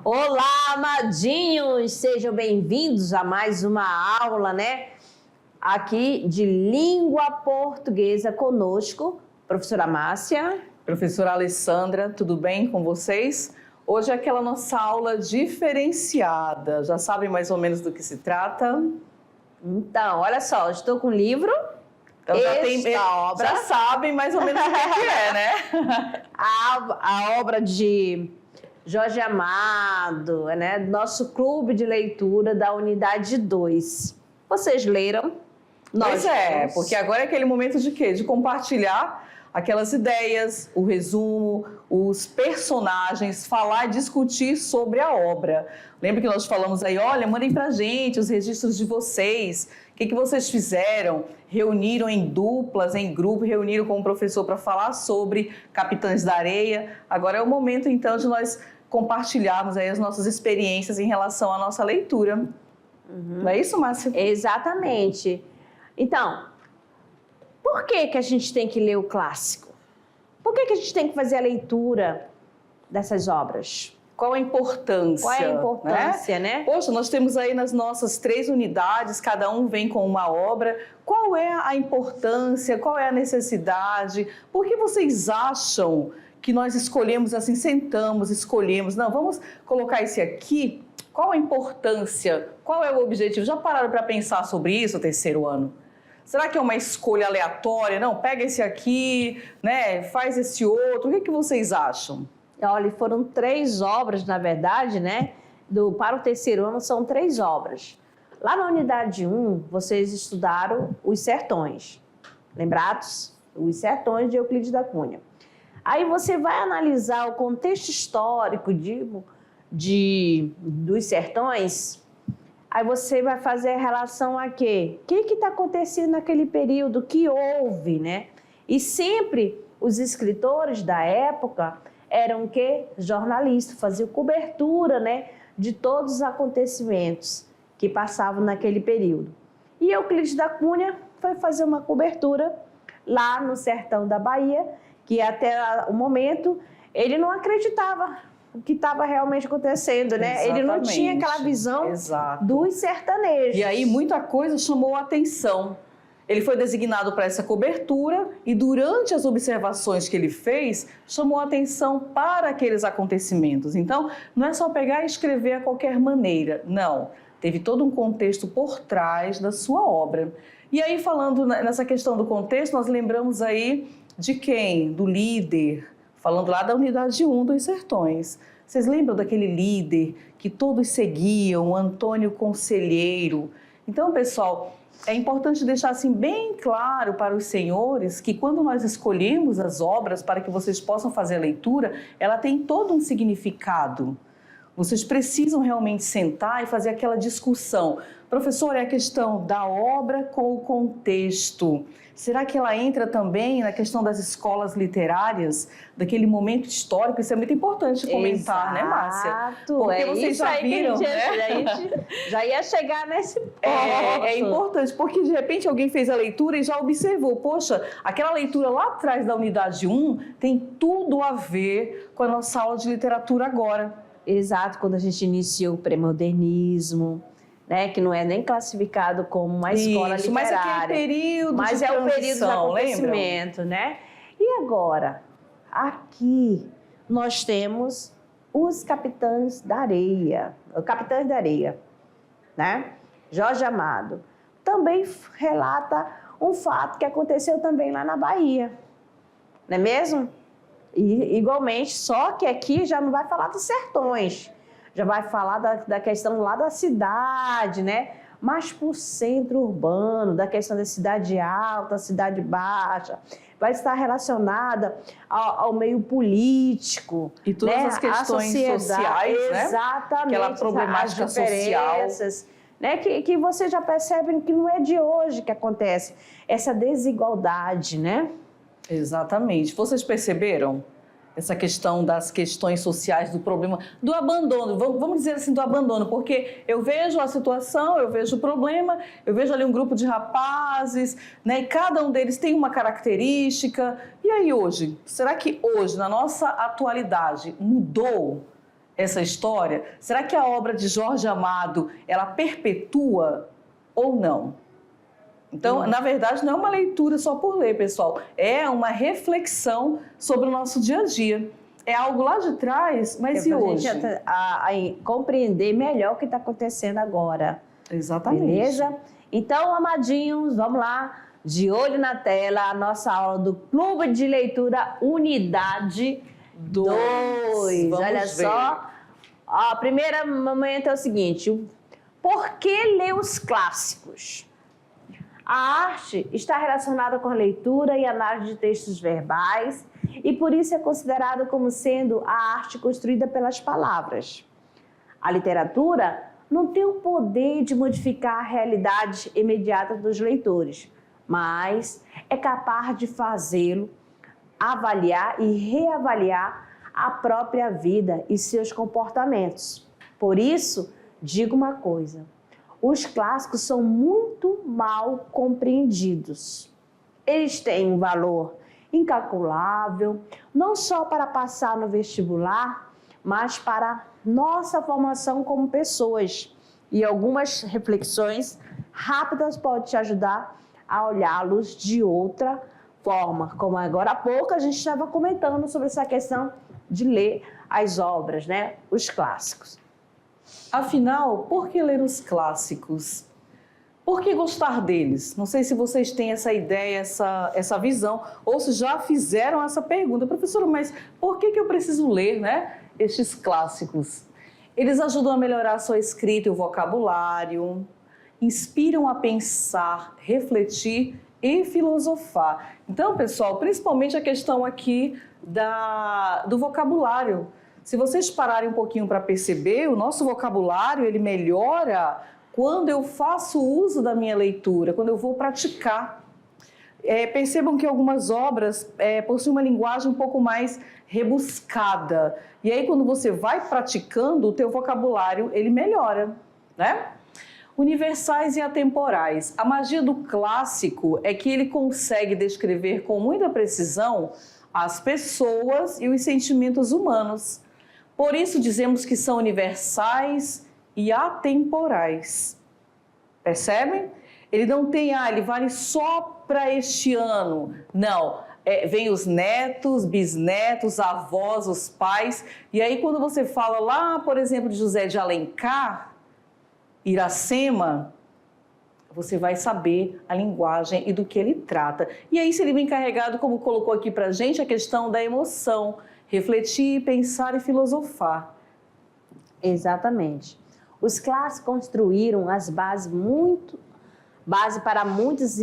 Olá, amadinhos! Sejam bem-vindos a mais uma aula, né? Aqui de língua portuguesa conosco, professora Márcia. Professora Alessandra, tudo bem com vocês? Hoje é aquela nossa aula diferenciada. Já sabem mais ou menos do que se trata? Então, olha só, estou com o livro. Então obra. Já sabem mais ou menos o que é, né? A obra de Jorge Amado, né? Nosso clube de leitura da unidade 2. Vocês leram? Pois é, porque agora é aquele momento de quê? De compartilhar aquelas ideias, o resumo, os personagens, falar e discutir sobre a obra. Lembra que nós falamos aí, olha, mandem pra gente os registros de vocês, o que vocês fizeram? Reuniram em duplas, em grupo, reuniram com o professor para falar sobre Capitães da Areia. Agora é o momento, então, de nós compartilharmos aí as nossas experiências em relação à nossa leitura. Não é isso, Márcia? Exatamente. Então, por que a gente tem que ler o clássico? Por que a gente tem que fazer a leitura dessas obras? Qual a importância? Qual é a importância, né? Poxa, nós temos aí nas nossas 3 unidades, cada um vem com uma obra. Qual é a importância? Qual é a necessidade? Por que vocês acham que nós escolhemos assim, sentamos, escolhemos? Não, vamos colocar esse aqui. Qual a importância? Qual é o objetivo? Já pararam para pensar sobre isso, o terceiro ano? Será que é uma escolha aleatória? Não, pega esse aqui, né? Faz esse outro. O que vocês acham? Olha, foram 3 obras, na verdade, né? Para o terceiro ano são 3 obras. Lá na unidade 1, vocês estudaram Os Sertões. Lembrados? Os Sertões de Euclides da Cunha. Aí você vai analisar o contexto histórico dos sertões. Aí você vai fazer a relação a quê? O que está acontecendo naquele período? O que houve, né? E sempre os escritores da época eram o quê? Jornalistas, faziam cobertura, né? De todos os acontecimentos que passavam naquele período. E Euclides da Cunha foi fazer uma cobertura lá no sertão da Bahia, que até o momento ele não acreditava o que estava realmente acontecendo, né? Exatamente. Ele não tinha aquela visão Exato. dos sertanejos. E aí muita coisa chamou a atenção. Ele foi designado para essa cobertura e durante as observações que ele fez, chamou a atenção para aqueles acontecimentos. Então, não é só pegar e escrever a qualquer maneira, não. Teve todo um contexto por trás da sua obra. E aí, falando nessa questão do contexto, nós lembramos aí de quem? Do líder, falando lá da unidade 1 dos Sertões. Vocês lembram daquele líder que todos seguiam, Antônio Conselheiro? Então, pessoal, é importante deixar assim bem claro para os senhores que quando nós escolhemos as obras para que vocês possam fazer a leitura, ela tem todo um significado. Vocês precisam realmente sentar e fazer aquela discussão. Professor, é a questão da obra com o contexto. Será que ela entra também na questão das escolas literárias, daquele momento histórico? Isso é muito importante comentar, né, Márcia? Porque vocês já viram, né? Já ia chegar nesse ponto. É importante, porque de repente alguém fez a leitura e já observou, poxa, aquela leitura lá atrás da unidade 1 tem tudo a ver com a nossa aula de literatura agora. Exato, quando a gente iniciou o pré-modernismo, né, que não é nem classificado como uma escola literária. Mas é aquele período mas de é o período de acontecimento, lembram? né? E agora, aqui nós temos os Capitães da Areia, né? Jorge Amado. Também relata um fato que aconteceu também lá na Bahia, não é mesmo? E, igualmente, só que aqui já não vai falar dos sertões, já vai falar da questão lá da cidade, né? Mas para o centro urbano, da questão da cidade alta, cidade baixa, vai estar relacionada ao meio político. E todas, né? As questões sociais, né? Exatamente. Aquela problemática social. Né? Que você já percebe que não é de hoje que acontece essa desigualdade, né? Exatamente. Vocês perceberam essa questão das questões sociais, do problema, do abandono, vamos dizer assim, do abandono, porque eu vejo a situação, eu vejo o problema, eu vejo ali um grupo de rapazes, né, e cada um deles tem uma característica. E aí hoje, será que hoje, na nossa atualidade, mudou essa história? Será que a obra de Jorge Amado, ela perpetua ou não? Então, na verdade, não é uma leitura só por ler, pessoal. É uma reflexão sobre o nosso dia a dia. É algo lá de trás, mas e hoje? Para a gente compreender melhor o que está acontecendo agora. Exatamente. Beleza? Então, amadinhos, vamos lá. De olho na tela, a nossa aula do Clube de Leitura Unidade 2. Olha ver. só. A primeira momento é o seguinte. Por que ler os clássicos? A arte está relacionada com a leitura e análise de textos verbais e por isso é considerada como sendo a arte construída pelas palavras. A literatura não tem o poder de modificar a realidade imediata dos leitores, mas é capaz de fazê-lo avaliar e reavaliar a própria vida e seus comportamentos. Por isso, digo uma coisa. Os clássicos são muito mal compreendidos. Eles têm um valor incalculável, não só para passar no vestibular, mas para nossa formação como pessoas. E algumas reflexões rápidas podem te ajudar a olhá-los de outra forma. Como agora há pouco a gente estava comentando sobre essa questão de ler as obras, né? Os clássicos. Afinal, por que ler os clássicos? Por que gostar deles? Não sei se vocês têm essa ideia, essa visão, ou se já fizeram essa pergunta. Professora, mas por que eu preciso ler, né, estes clássicos? Eles ajudam a melhorar a sua escrita e o vocabulário, inspiram a pensar, refletir e filosofar. Então, pessoal, principalmente a questão aqui do vocabulário. Se vocês pararem um pouquinho para perceber, o nosso vocabulário ele melhora quando eu faço uso da minha leitura, quando eu vou praticar. Percebam que algumas obras possuem uma linguagem um pouco mais rebuscada. E aí, quando você vai praticando, o teu vocabulário ele melhora, né? Universais e atemporais. A magia do clássico é que ele consegue descrever com muita precisão as pessoas e os sentimentos humanos. Por isso dizemos que são universais e atemporais. Percebem? Ele não tem, ele vale só para este ano. Não, vem os netos, bisnetos, avós, os pais. E aí quando você fala lá, por exemplo, de José de Alencar, Iracema, você vai saber a linguagem e do que ele trata. E aí, se ele vem carregado, como colocou aqui para a gente, a questão da emoção, refletir, pensar e filosofar. Exatamente. Os clássicos construíram as base para muitas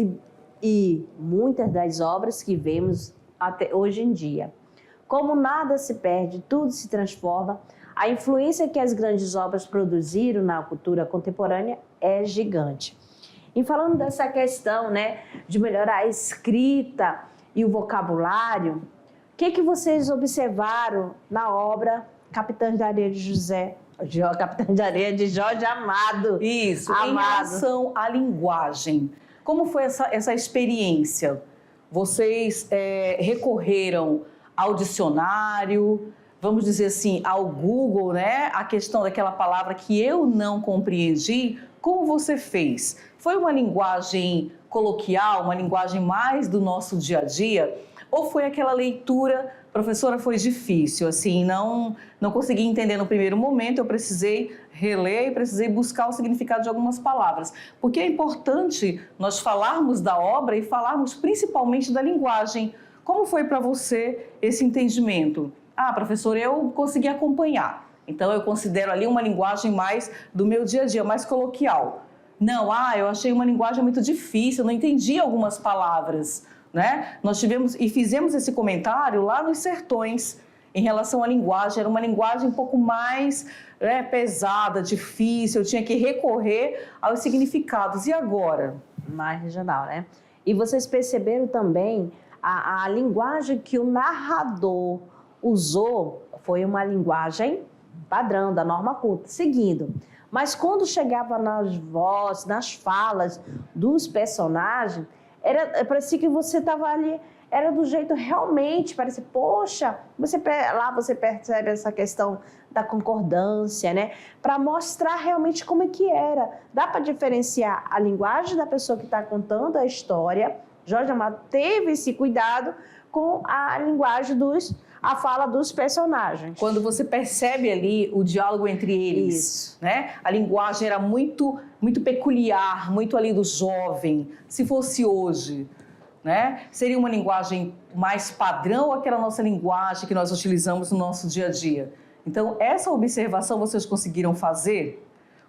e muitas das obras que vemos até hoje em dia. Como nada se perde, tudo se transforma, a influência que as grandes obras produziram na cultura contemporânea é gigante. E falando dessa questão, né, de melhorar a escrita e o vocabulário, o que vocês observaram na obra Capitães de Areia Capitães de Areia de Jorge Amado? Isso, Amado. Em relação à linguagem, como foi essa experiência? Vocês recorreram ao dicionário, vamos dizer assim, ao Google, né? A questão daquela palavra que eu não compreendi, como você fez? Foi uma linguagem coloquial, uma linguagem mais do nosso dia a dia? Ou foi aquela leitura, professora, foi difícil, assim, não consegui entender no primeiro momento, eu precisei reler e precisei buscar o significado de algumas palavras. Porque é importante nós falarmos da obra e falarmos principalmente da linguagem. Como foi para você esse entendimento? Professor, eu consegui acompanhar. Então, eu considero ali uma linguagem mais do meu dia a dia, mais coloquial. Não, eu achei uma linguagem muito difícil, eu não entendi algumas palavras, né? Nós tivemos e fizemos esse comentário lá nos Sertões, em relação à linguagem. Era uma linguagem um pouco mais pesada, difícil, eu tinha que recorrer aos significados. E agora? Mais regional, né? E vocês perceberam também a linguagem que o narrador usou foi uma linguagem padrão da norma culta, seguindo. Mas quando chegava nas vozes, nas falas dos personagens, parecia que você estava ali, era do jeito realmente, parecia, poxa, lá você percebe essa questão da concordância, né? Para mostrar realmente como é que era. Dá para diferenciar a linguagem da pessoa que está contando a história. Jorge Amado teve esse cuidado com a linguagem a fala dos personagens. Quando você percebe ali o diálogo entre eles, Isso. né? A linguagem era muito peculiar, muito ali do jovem. Se fosse hoje, né? Seria uma linguagem mais padrão ou aquela nossa linguagem que nós utilizamos no nosso dia a dia? Então, essa observação vocês conseguiram fazer?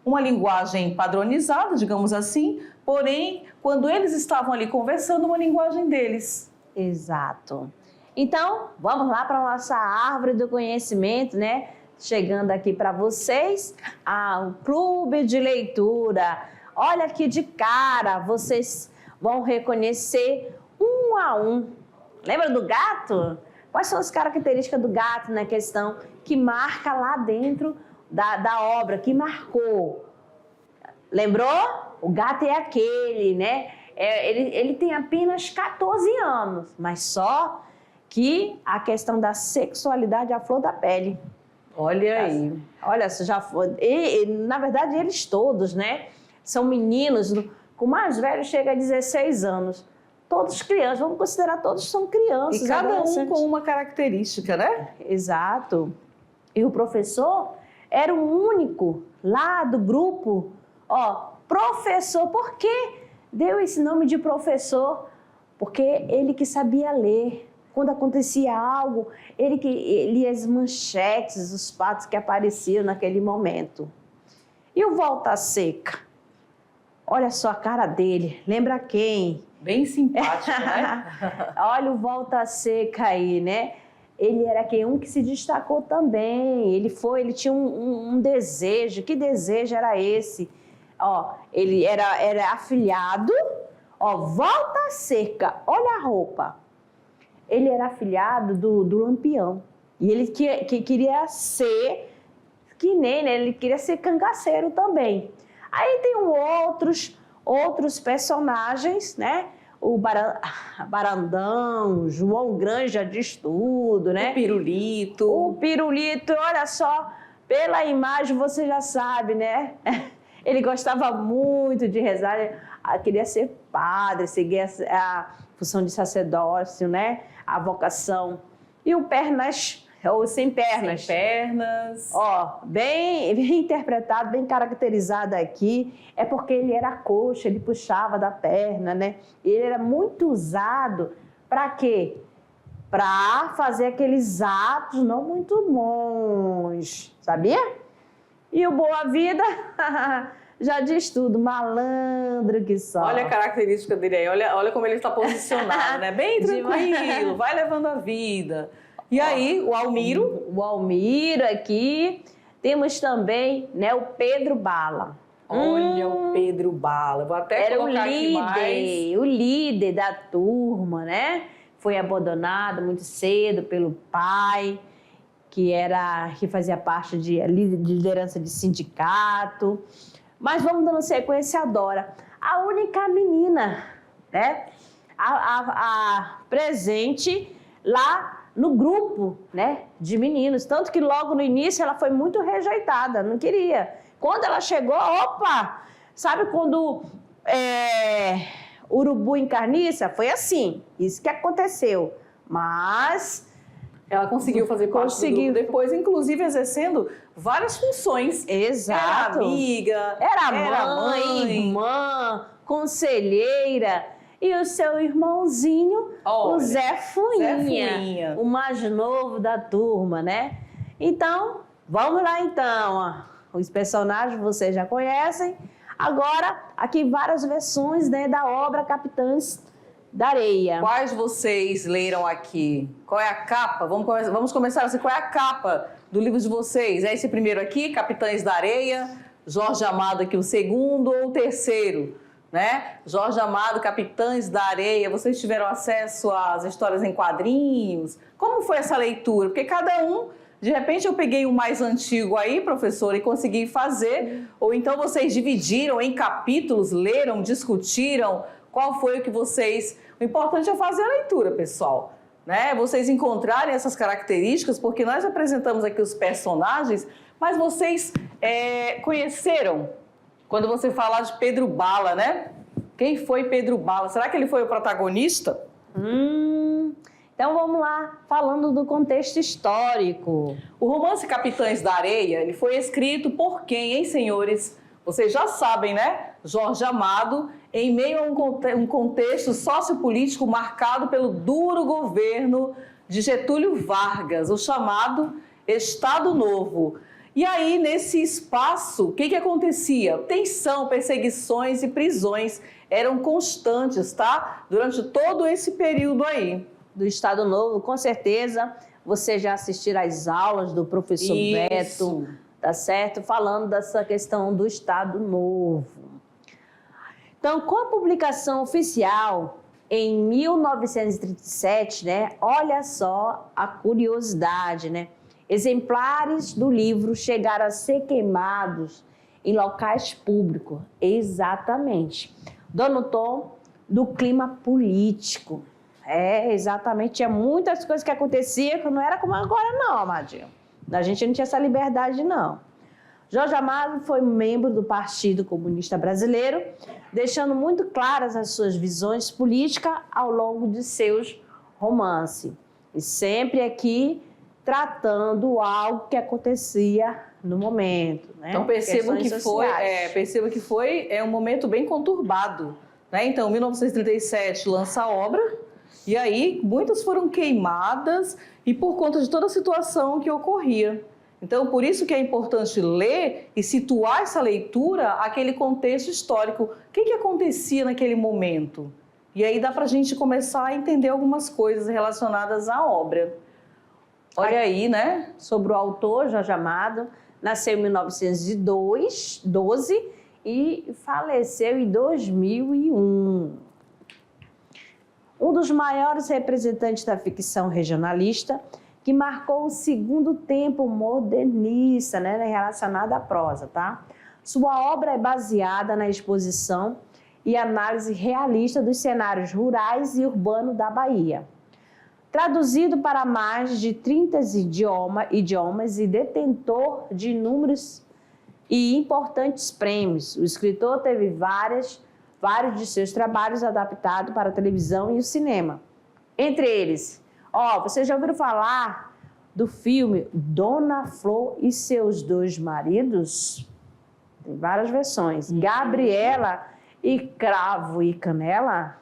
Uma linguagem padronizada, digamos assim, porém, quando eles estavam ali conversando, uma linguagem deles. Exato. Então, vamos lá para a nossa árvore do conhecimento, né? Chegando aqui para vocês, o clube de leitura. Olha aqui de cara, vocês vão reconhecer um a um. Lembra do gato? Quais são as características do gato na questão que marca lá dentro da obra, que marcou? Lembrou? O gato é aquele, né? Ele tem apenas 14 anos, mas só que a questão da sexualidade é a flor da pele. Olha aí. Olha, você já foi. Na verdade, eles todos, né? São meninos, o mais velho chega a 16 anos. Todos crianças, vamos considerar todos são crianças. E cada um com uma característica, né? Exato. E o professor era o único lá do grupo, professor. Por que deu esse nome de professor? Porque ele que sabia ler. Quando acontecia algo, ele lia as manchetes, os fatos que apareciam naquele momento. E o Volta Seca? Olha só a cara dele, lembra quem? Bem simpático, né? Olha o Volta Seca aí, né? Ele era um que se destacou também. Ele tinha um desejo. Que desejo era esse? Ele era afilhado. Volta Seca, olha a roupa. Ele era afilhado do Lampião. E ele que queria ser que nem, né? Ele queria ser cangaceiro também. Aí tem outros personagens, né? O Barandão, João Granja de Estudo, né? O Pirulito, olha só, pela imagem você já sabe, né? Ele gostava muito de rezar, queria ser padre, seguir a função de sacerdócio, né? A vocação. E o Pernas, ou Sem Pernas. Sem Pernas. Bem interpretado, bem caracterizado aqui. É porque ele era coxa, ele puxava da perna, né? Ele era muito usado para quê? Para fazer aqueles atos não muito bons, sabia? E o Boa Vida... Já diz tudo, malandro que só. Olha a característica dele aí, olha como ele está posicionado, né? Bem tranquilo, vai levando a vida. E aí, o Almiro? O Almiro aqui. Temos também, né, o Pedro Bala. Olha o Pedro Bala. Vou até colocar aqui mais. O líder da turma, né? Foi abandonado muito cedo pelo pai, que fazia parte de liderança de sindicato. Mas vamos dando sequência a Dora. A única menina, né? A presente lá no grupo, né? De meninos. Tanto que logo no início ela foi muito rejeitada, não queria. Quando ela chegou, opa! Sabe quando urubu em carniça? Foi assim, isso que aconteceu. Mas... ela conseguiu fazer parte do grupo depois, inclusive exercendo várias funções. Exato. Era amiga, era mãe, irmã, conselheira. E o seu irmãozinho, o Zé Fuinha, o mais novo da turma, né? Então, vamos lá então. Os personagens vocês já conhecem. Agora, aqui várias versões, né, da obra Capitães da Areia. Quais vocês leram aqui? Qual é a capa? Vamos começar assim. Qual é a capa do livro de vocês? É esse primeiro aqui, Capitães da Areia, Jorge Amado aqui o segundo ou o terceiro, né? Jorge Amado, Capitães da Areia. Vocês tiveram acesso às histórias em quadrinhos? Como foi essa leitura? Porque cada um, de repente eu peguei o mais antigo aí, professor, e consegui fazer. Ou então vocês dividiram em capítulos, leram, discutiram. qual foi o que vocês... O importante é fazer a leitura, pessoal, né? Vocês encontrarem essas características, porque nós apresentamos aqui os personagens, mas vocês conheceram, quando você falar de Pedro Bala, né? Quem foi Pedro Bala? Será que ele foi o protagonista? Então vamos lá, falando do contexto histórico. O romance Capitães da Areia, ele foi escrito por quem, hein, senhores? Vocês já sabem, né? Jorge Amado, em meio a um contexto sociopolítico marcado pelo duro governo de Getúlio Vargas, o chamado Estado Novo. E aí, nesse espaço, o que acontecia? Tensão, perseguições e prisões eram constantes, tá? Durante todo esse período aí. Do Estado Novo, com certeza, você já assistiu às aulas do professor Beto, tá certo? Falando dessa questão do Estado Novo. Então, com a publicação oficial em 1937, né? Olha só a curiosidade, né? Exemplares do livro chegaram a ser queimados em locais públicos. Exatamente. Dando tom do clima político. Exatamente. Tinha muitas coisas que aconteciam que não era como agora, não, Amadinho. A gente não tinha essa liberdade, não. Jorge Amado foi membro do Partido Comunista Brasileiro, deixando muito claras as suas visões políticas ao longo de seus romances. E sempre aqui tratando algo que acontecia no momento, né? Então perceba que foi um momento bem conturbado, né? Então, em 1937 lança a obra e aí muitas foram queimadas e por conta de toda a situação que ocorria. Então, por isso que é importante ler e situar essa leitura àquele contexto histórico. O que acontecia naquele momento? E aí dá para a gente começar a entender algumas coisas relacionadas à obra. Olha aí, né? Sobre o autor, Jorge Amado, nasceu em 1912 e faleceu em 2001. Um dos maiores representantes da ficção regionalista, que marcou o segundo tempo modernista, né, relacionado à prosa, tá? Sua obra é baseada na exposição e análise realista dos cenários rurais e urbanos da Bahia. Traduzido para mais de 30 idiomas e detentor de inúmeros e importantes prêmios, o escritor teve vários de seus trabalhos adaptados para a televisão e o cinema. Entre eles, vocês já ouviram falar do filme Dona Flor e seus dois maridos? Tem várias versões. Gabriela e Cravo e Canela.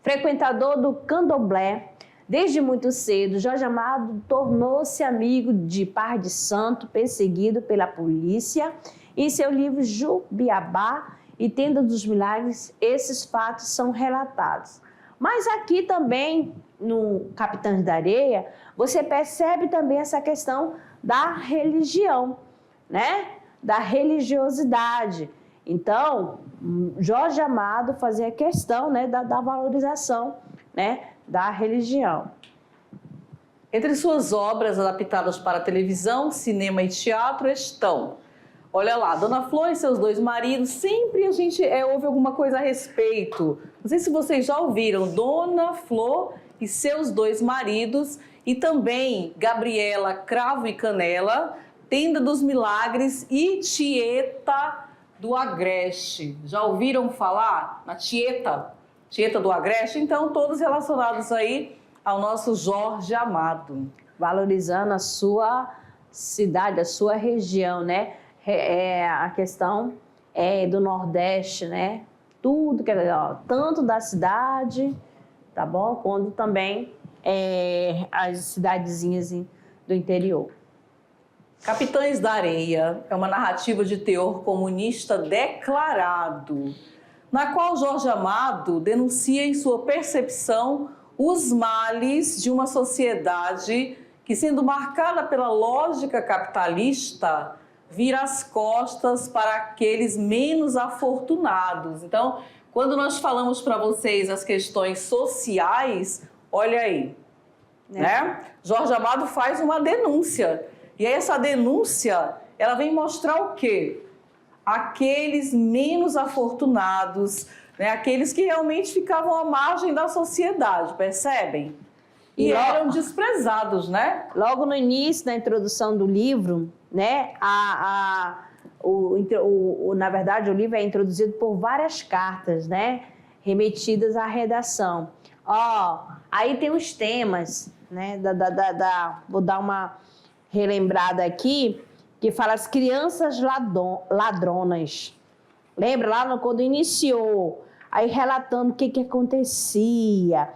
Frequentador do candomblé, desde muito cedo, Jorge Amado tornou-se amigo de Par de Santo, perseguido pela polícia. Em seu livro Jubiabá e Tenda dos Milagres, esses fatos são relatados. Mas aqui também, no Capitães da Areia, você percebe também essa questão da religião, né? Da religiosidade. Então, Jorge Amado fazia questão, né, da valorização, né, da religião. Entre suas obras adaptadas para televisão, cinema e teatro estão, olha lá, Dona Flor e seus dois maridos, sempre a gente ouve alguma coisa a respeito. Não sei se vocês já ouviram, Dona Flor e seus dois maridos, e também Gabriela, Cravo e Canela, Tenda dos Milagres e Tieta do Agreste. Já ouviram falar na Tieta do Agreste? Então, todos relacionados aí ao nosso Jorge Amado. Valorizando a sua cidade, a sua região, né? A questão do Nordeste, né? Tudo, tanto da cidade, tá bom? Quanto também as cidadezinhas do interior. Capitães da Areia é uma narrativa de teor comunista declarado, na qual Jorge Amado denuncia em sua percepção os males de uma sociedade que, sendo marcada pela lógica capitalista, vira as costas para aqueles menos afortunados. Então, quando nós falamos para vocês as questões sociais, olha aí, né? Jorge Amado faz uma denúncia. E aí essa denúncia, ela vem mostrar o quê? Aqueles menos afortunados, né? Aqueles que realmente ficavam à margem da sociedade, percebem? E eram desprezados, né? Logo no início, na introdução do livro, né, na verdade, o livro é introduzido por várias cartas, né, remetidas à redação. Aí tem os temas, né, vou dar uma relembrada aqui, que fala as crianças ladronas. Lembra lá quando iniciou, aí relatando o que acontecia.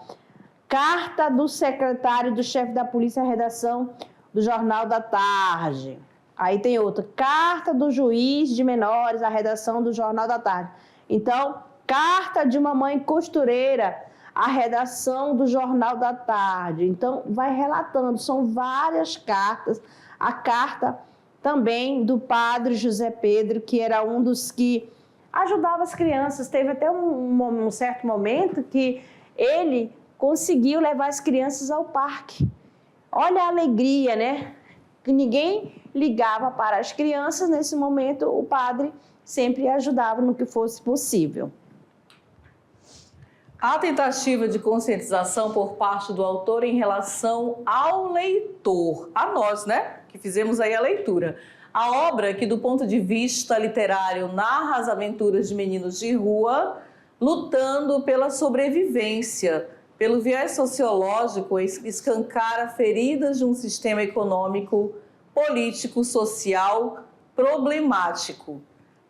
Carta do secretário do chefe da polícia à redação do Jornal da Tarde. Aí tem outra, carta do juiz de menores à redação do Jornal da Tarde. Então, carta de uma mãe costureira à redação do Jornal da Tarde. Então, vai relatando, são várias cartas. A carta também do padre José Pedro, que era um dos que ajudava as crianças. Teve até um certo momento que ele conseguiu levar as crianças ao parque. Olha a alegria, né? Que ninguém ligava para as crianças. Nesse momento, o padre sempre ajudava no que fosse possível. A tentativa de conscientização por parte do autor em relação ao leitor, a nós, né? Que fizemos aí a leitura. A obra que, do ponto de vista literário, narra as aventuras de meninos de rua lutando pela sobrevivência. Pelo viés sociológico, escancara feridas de um sistema econômico, político, social problemático.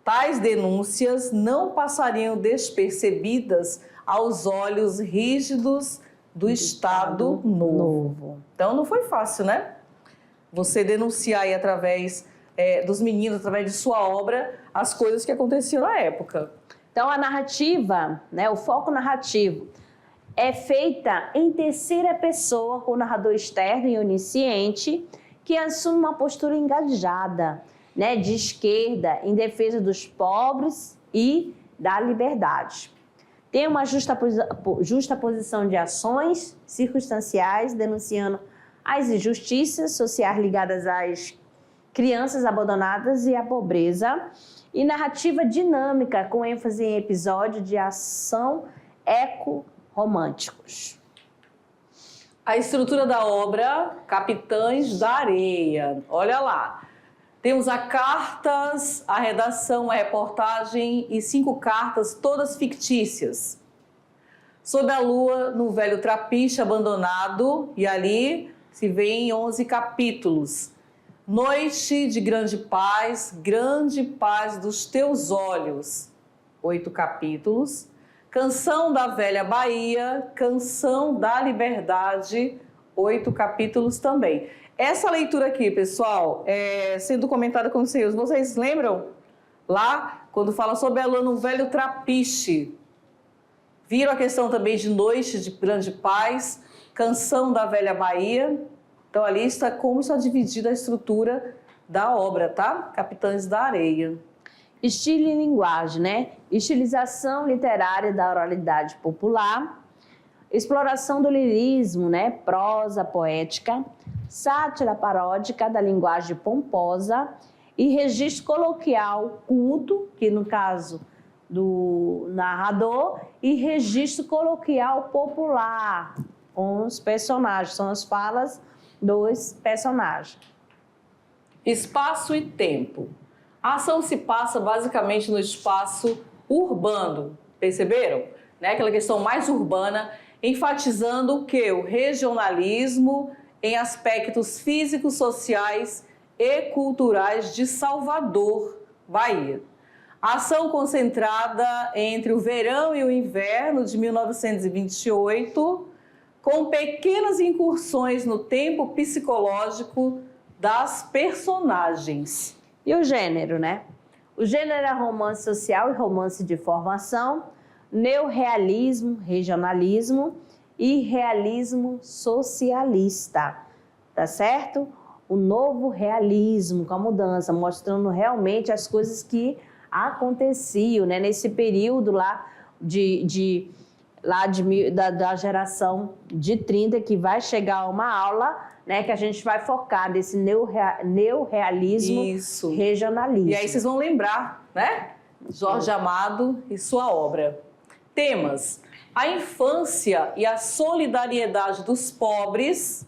Tais denúncias não passariam despercebidas aos olhos rígidos do Estado Novo. Então não foi fácil, né? Você denunciar aí através dos meninos, através de sua obra, as coisas que aconteciam na época. Então a narrativa, né, o foco narrativo, é feita em terceira pessoa, com o narrador externo e onisciente, que assume uma postura engajada, né, de esquerda, em defesa dos pobres e da liberdade. Tem uma justaposição de ações circunstanciais, denunciando as injustiças sociais ligadas às crianças abandonadas e à pobreza, e narrativa dinâmica, com ênfase em episódio de ação românticos. A estrutura da obra, Capitães da Areia. Olha lá. Temos a cartas, a redação, a reportagem e 5 cartas, todas fictícias. Sob a lua, no velho trapiche abandonado, e ali se vê em 11 capítulos. Noite de grande paz dos teus olhos. 8 capítulos. Canção da Velha Bahia, Canção da Liberdade, 8 capítulos também. Essa leitura aqui, pessoal, sendo comentada com vocês lembram? Lá, quando fala sobre a lua no velho trapiche. Viram a questão também de Noite de Grande Paz, Canção da Velha Bahia. Então, ali está como está dividida a estrutura da obra, tá? Capitães da Areia. Estilo e linguagem, né? Estilização literária da oralidade popular, exploração do lirismo, né? Prosa poética, sátira paródica da linguagem pomposa e registro coloquial culto, que no caso do narrador, e registro coloquial popular com os personagens, são as falas dos personagens. Espaço e tempo. A ação se passa basicamente no espaço urbano, perceberam? Né? Aquela questão mais urbana, enfatizando o quê? O regionalismo em aspectos físicos, sociais e culturais de Salvador, Bahia. A ação concentrada entre o verão e o inverno de 1928, com pequenas incursões no tempo psicológico das personagens. E o gênero, né? O gênero é romance social e romance de formação, neorrealismo, regionalismo e realismo socialista, tá certo? O novo realismo, com a mudança, mostrando realmente as coisas que aconteciam, né? Nesse período lá da geração de 30, que vai chegar a uma aula, né, que a gente vai focar nesse neorrealismo, regionalismo. E aí vocês vão lembrar, né? Jorge Amado e sua obra. Temas: a infância e a solidariedade dos pobres.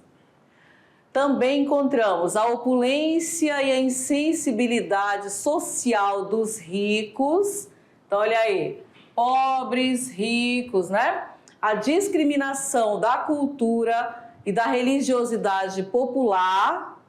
Também encontramos a opulência e a insensibilidade social dos ricos. Então, olha aí, pobres, ricos, né? A discriminação da cultura e da religiosidade popular.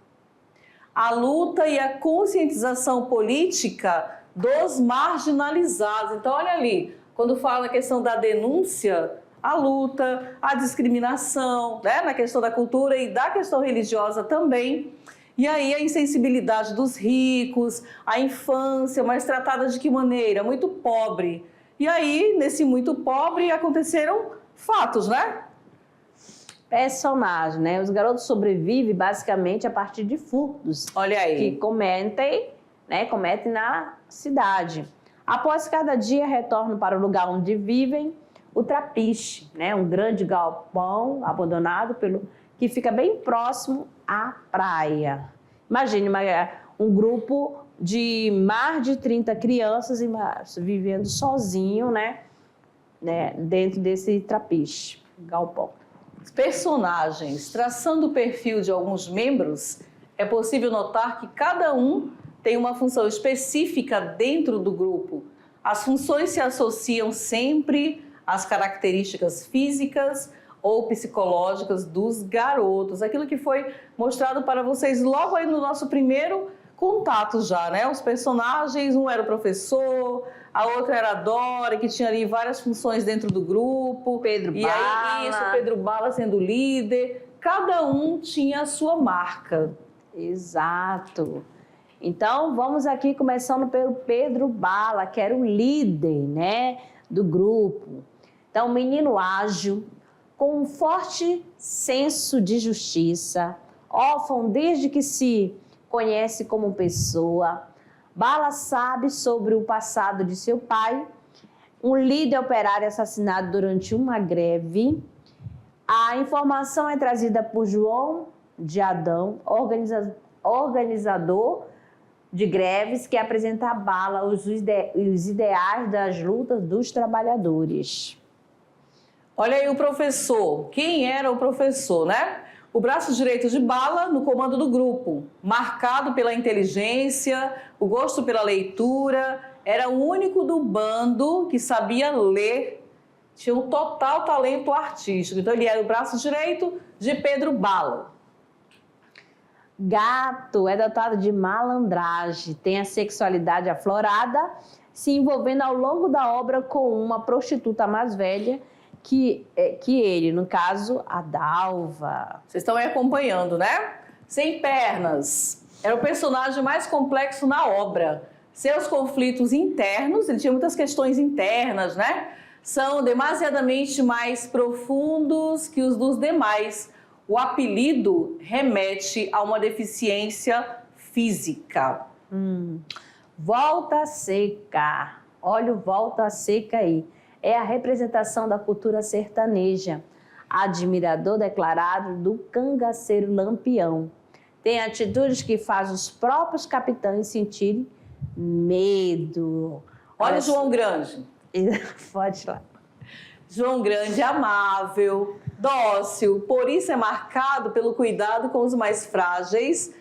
A luta e a conscientização política dos marginalizados. Então, olha ali, quando fala na questão da denúncia, a luta, a discriminação, né, na questão da cultura e da questão religiosa também. E aí a insensibilidade dos ricos, a infância, mas tratada de que maneira? Muito pobre. E aí, nesse muito pobre, aconteceram fatos, né? Personagem, né? Os garotos sobrevivem basicamente a partir de furtos. Olha aí. Que cometem na cidade. Após cada dia, retornam para o lugar onde vivem, o trapiche, né? Um grande galpão abandonado que fica bem próximo à praia. Imagine um grupo de mais de 30 crianças vivendo sozinho, né? Dentro desse trapiche, galpão. Personagens. Traçando o perfil de alguns membros, é possível notar que cada um tem uma função específica dentro do grupo. As funções se associam sempre às características físicas ou psicológicas dos garotos. Aquilo que foi mostrado para vocês logo aí no nosso primeiro contato já, né? Os personagens, um era o professor, a outra era a Dora, que tinha ali várias funções dentro do grupo. Pedro Bala. E aí, isso, Pedro Bala sendo líder. Cada um tinha a sua marca. Exato. Então, vamos aqui começando pelo Pedro Bala, que era o líder, né, do grupo. Então, menino ágil, com um forte senso de justiça, órfão desde que se conhece como pessoa. Bala sabe sobre o passado de seu pai, um líder operário assassinado durante uma greve. A informação é trazida por João de Adão, organizador de greves, que apresenta a Bala os ideais das lutas dos trabalhadores. Olha aí o professor. Quem era o professor, né? O braço direito de Bala no comando do grupo, marcado pela inteligência, o gosto pela leitura, era o único do bando que sabia ler, tinha um total talento artístico. Então ele era o braço direito de Pedro Bala. Gato é dotado de malandragem, tem a sexualidade aflorada, se envolvendo ao longo da obra com uma prostituta mais velha que ele, no caso, a Dalva. Vocês estão aí acompanhando, né? Sem pernas. Era o personagem mais complexo na obra. Seus conflitos internos, ele tinha muitas questões internas, né? São demasiadamente mais profundos que os dos demais. O apelido remete a uma deficiência física. Volta Seca. Olha o Volta Seca aí. É a representação da cultura sertaneja. Admirador declarado do cangaceiro Lampião. Tem atitudes que fazem os próprios capitães sentirem medo. Olha o João Grande. Pode ir lá. João Grande é amável, dócil, por isso é marcado pelo cuidado com os mais frágeis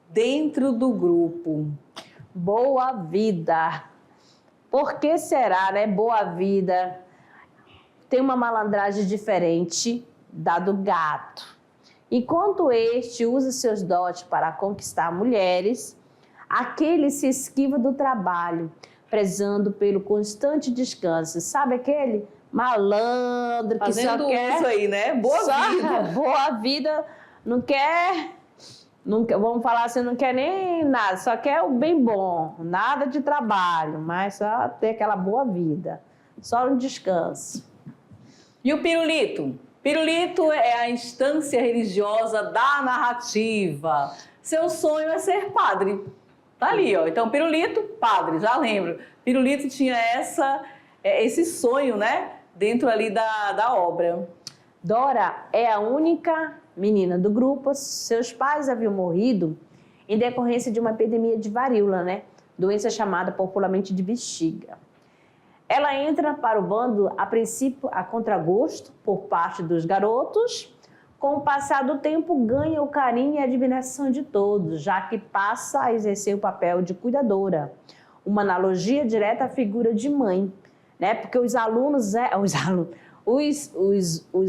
dentro do grupo. Boa Vida. Por que será, né? Boa Vida tem uma malandragem diferente da do Gato. Enquanto este usa seus dotes para conquistar mulheres, aquele se esquiva do trabalho, prezando pelo constante descanso. Sabe aquele malandro que fazendo só quer isso aí, né? Boa vida. Boa vida, não quer, vamos falar assim, não quer nem nada, só quer o bem bom, nada de trabalho, mas só ter aquela boa vida, só um descanso. E o pirulito? Pirulito é a instância religiosa da narrativa. Seu sonho é ser padre. Tá ali, ó. Então, pirulito, padre, já lembro. Pirulito tinha esse sonho, né? Dentro ali da obra. Dora é a única menina do grupo. Seus pais haviam morrido em decorrência de uma epidemia de varíola, né? Doença chamada popularmente de bexiga. Ela entra para o bando, a princípio, a contragosto por parte dos garotos. Com o passar do tempo, ganha o carinho e a admiração de todos, já que passa a exercer o papel de cuidadora. Uma analogia direta à figura de mãe, né? Porque os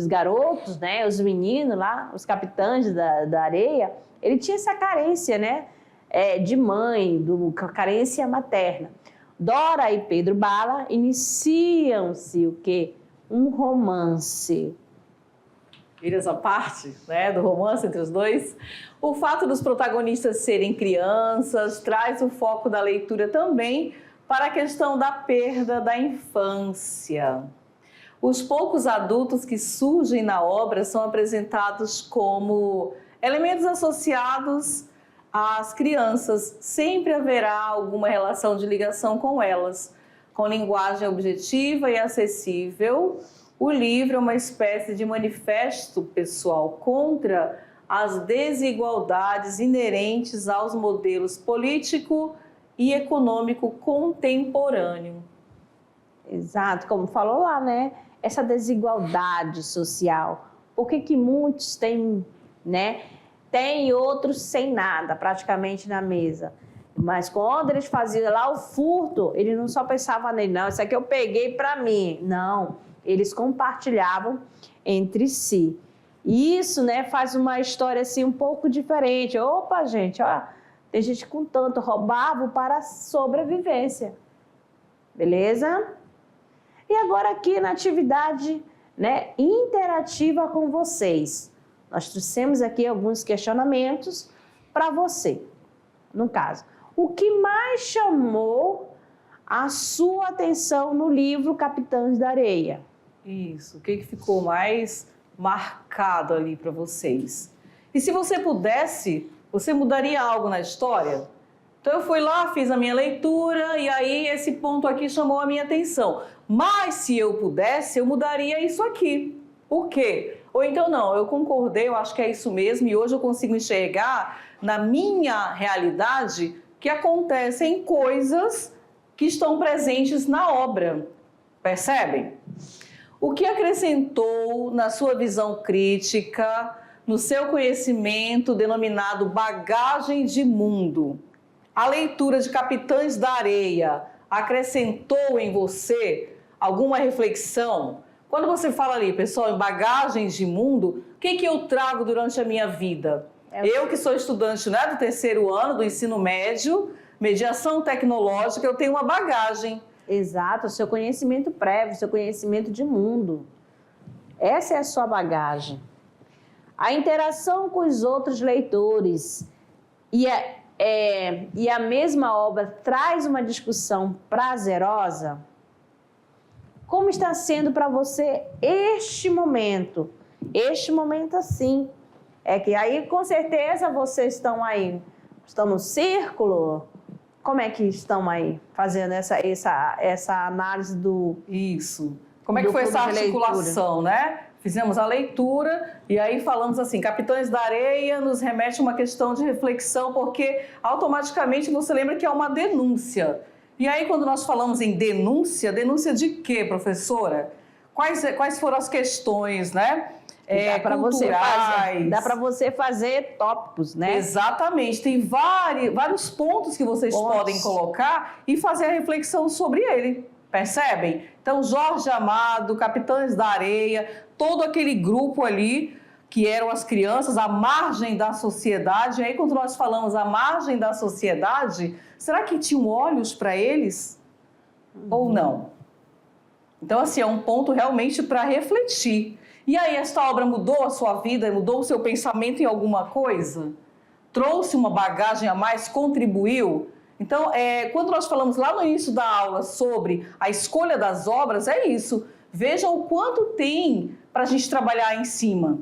garotos, né? Os meninos lá, os capitães da areia, ele tinha essa carência, né? De mãe, carência materna. Dora e Pedro Bala iniciam-se o quê? Um romance. Viras à parte, né, do romance entre os dois. O fato dos protagonistas serem crianças traz o foco da leitura também para a questão da perda da infância. Os poucos adultos que surgem na obra são apresentados como elementos associados às crianças. Sempre haverá alguma relação de ligação com elas. Com linguagem objetiva e acessível, o livro é uma espécie de manifesto pessoal contra as desigualdades inerentes aos modelos político e econômico contemporâneo. Exato, como falou lá, né? Essa desigualdade social. Por que muitos têm, né? Tem e outros sem nada, praticamente na mesa. Mas quando eles faziam lá o furto, eles não só pensavam nele, não, isso aqui eu peguei para mim. Não, eles compartilhavam entre si. E isso, né, faz uma história assim um pouco diferente. Opa, gente, ó, tem gente com tanto, roubavam para a sobrevivência. Beleza? E agora aqui na atividade, né, interativa com vocês. Nós trouxemos aqui alguns questionamentos para você. No caso, o que mais chamou a sua atenção no livro Capitães da Areia? Isso, o que ficou mais marcado ali para vocês? E se você pudesse, você mudaria algo na história? Então eu fui lá, fiz a minha leitura e aí esse ponto aqui chamou a minha atenção. Mas se eu pudesse, eu mudaria isso aqui. Por quê? Ou então não, eu concordei, eu acho que é isso mesmo e hoje eu consigo enxergar na minha realidade que acontecem coisas que estão presentes na obra. Percebem? O que acrescentou na sua visão crítica, no seu conhecimento denominado bagagem de mundo? A leitura de Capitães da Areia acrescentou em você alguma reflexão? Quando você fala ali, pessoal, em bagagens de mundo, o que eu trago durante a minha vida? Eu que sou estudante, né, do 3º ano do ensino médio, mediação tecnológica, eu tenho uma bagagem. Exato, o seu conhecimento prévio, o seu conhecimento de mundo. Essa é a sua bagagem. A interação com os outros leitores e a mesma obra traz uma discussão prazerosa? Como está sendo para você este momento? Este momento assim. É que aí, com certeza, vocês estão aí. Estão no círculo? Como é que estão aí fazendo essa análise do... Isso. Como é que foi essa articulação, né? Fizemos a leitura e aí falamos assim, Capitães da Areia nos remete a uma questão de reflexão, porque automaticamente você lembra que é uma denúncia. E aí quando nós falamos em denúncia, denúncia de quê, professora? Quais foram as questões, né? Dá para você fazer tópicos, né? Exatamente, tem vários pontos que vocês podem colocar e fazer a reflexão sobre ele, percebem? Então, Jorge Amado, Capitães da Areia, todo aquele grupo ali que eram as crianças, à margem da sociedade. E aí, quando nós falamos à margem da sociedade, será que tinham olhos para eles? Ou não? Então, assim, é um ponto realmente para refletir. E aí, esta obra mudou a sua vida, mudou o seu pensamento em alguma coisa? Trouxe uma bagagem a mais, contribuiu? Então, quando nós falamos lá no início da aula sobre a escolha das obras, é isso. Vejam o quanto tem para a gente trabalhar em cima.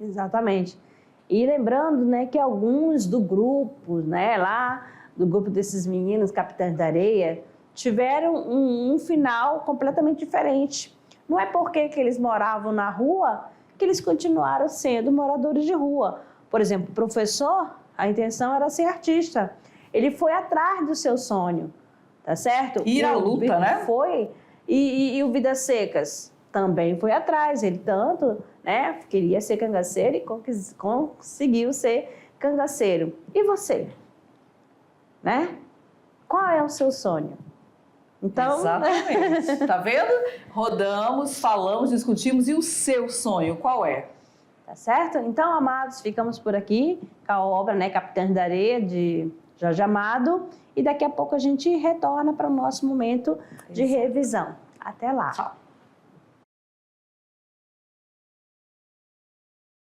Exatamente. E lembrando, né, que alguns do grupo, né, lá do grupo desses meninos, Capitães da Areia, tiveram um final completamente diferente. Não é porque que eles moravam na rua que eles continuaram sendo moradores de rua. Por exemplo, o professor, a intenção era ser artista. Ele foi atrás do seu sonho, tá certo? Ir à luta, né? Foi. E o Vidas Secas também foi atrás, ele tanto, né, queria ser cangaceiro e conseguiu ser cangaceiro. E você? Né? Qual é o seu sonho? Então, exatamente. Tá vendo? Rodamos, falamos, discutimos. E o seu sonho, qual é? Tá certo? Então, amados, ficamos por aqui com a obra, né, Capitães da Areia, de Jorge Amado. E daqui a pouco a gente retorna para o nosso momento de revisão. Até lá. Tchau.